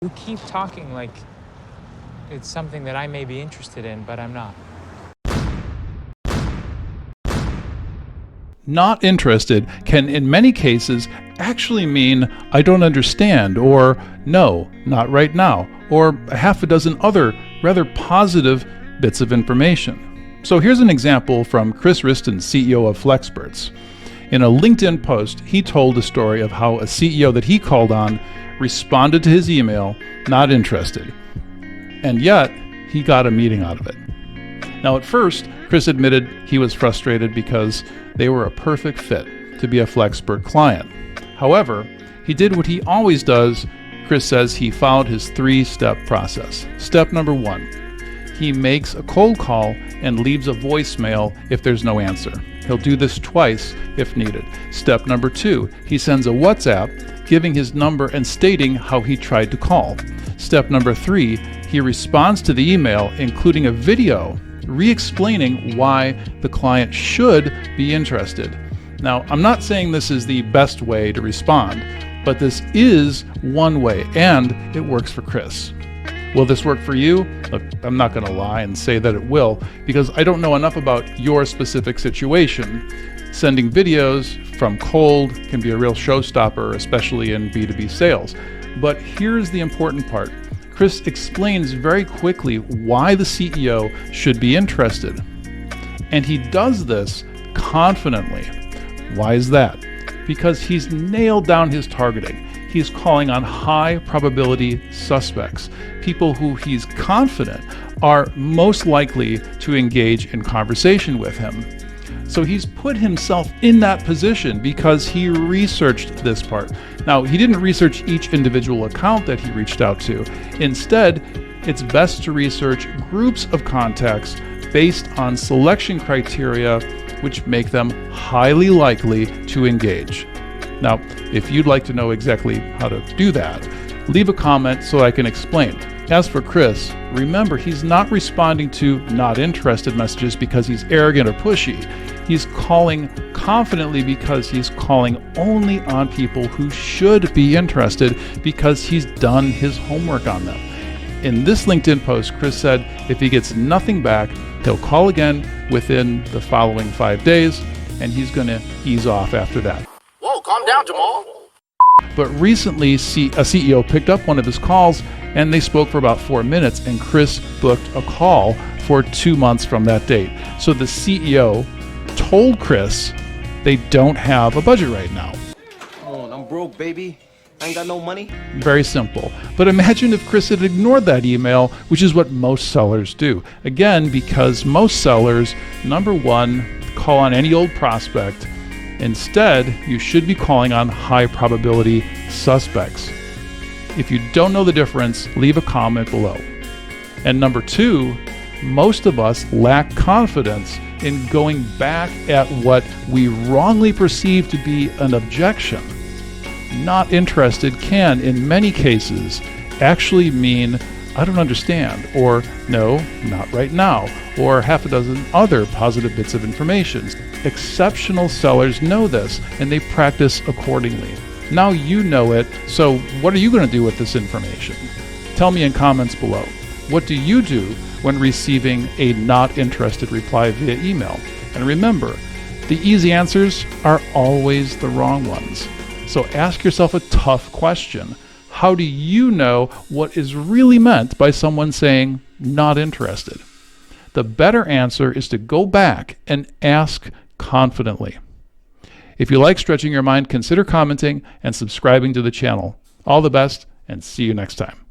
You keep talking like it's something that I may be interested in, but I'm not. Not interested can, in many cases, actually mean I don't understand, or no, not right now, or a half a dozen other rather positive bits of information. So here's an example from Chris Riston, CEO of Flexperts. In a LinkedIn post, he told a story of how a CEO that he called on responded to his email, not interested, and yet he got a meeting out of it. Now, at first, Chris admitted he was frustrated because they were a perfect fit to be a Flexpert client. However, he did what he always does. Chris says he followed his 3-step process. Step number 1, he makes a cold call and leaves a voicemail if there's no answer. He'll do this twice if needed. Step number 2, he sends a WhatsApp giving his number and stating how he tried to call. Step number 3, he responds to the email, including a video re-explaining why the client should be interested. Now, I'm not saying this is the best way to respond, but this is one way, and it works for Chris. Will this work for you? Look, I'm not going to lie and say that it will, because I don't know enough about your specific situation. Sending videos from cold can be a real showstopper, especially in B2B sales. But here's the important part. Chris explains very quickly why the CEO should be interested. And he does this confidently. Why is that? Because he's nailed down his targeting. He's calling on high probability suspects, people who he's confident are most likely to engage in conversation with him. So he's put himself in that position because he researched this part. Now, he didn't research each individual account that he reached out to. Instead, it's best to research groups of contacts based on selection criteria which make them highly likely to engage. Now, if you'd like to know exactly how to do that, leave a comment so I can explain. As for Chris, remember, he's not responding to not interested messages because he's arrogant or pushy. He's calling confidently because he's calling only on people who should be interested because he's done his homework on them. In this LinkedIn post, Chris said if he gets nothing back, he'll call again within the following 5 days, and he's going to ease off after that. Whoa, calm down, Jamal. But recently, a CEO picked up one of his calls, and they spoke for about 4 minutes, and Chris booked a call for 2 months from that date. So the CEO told Chris they don't have a budget right now. Oh, I'm broke, baby. I ain't got no money. Very simple. But imagine if Chris had ignored that email, which is what most sellers do. Again, because most sellers, number 1, call on any old prospect. Instead, you should be calling on high probability suspects. If you don't know the difference, leave a comment below. And number 2, most of us lack confidence in going back at what we wrongly perceive to be an objection. Not interested can, in many cases, actually mean I don't understand, or no, not right now, or half a dozen other positive bits of information. Exceptional sellers know this, and they practice accordingly. Now you know it, so what are you going to do with this information? Tell me in comments below. What do you do when receiving a not interested reply via email? And remember, the easy answers are always the wrong ones. So ask yourself a tough question. How do you know what is really meant by someone saying not interested? The better answer is to go back and ask confidently. If you like stretching your mind, consider commenting and subscribing to the channel. All the best, and see you next time.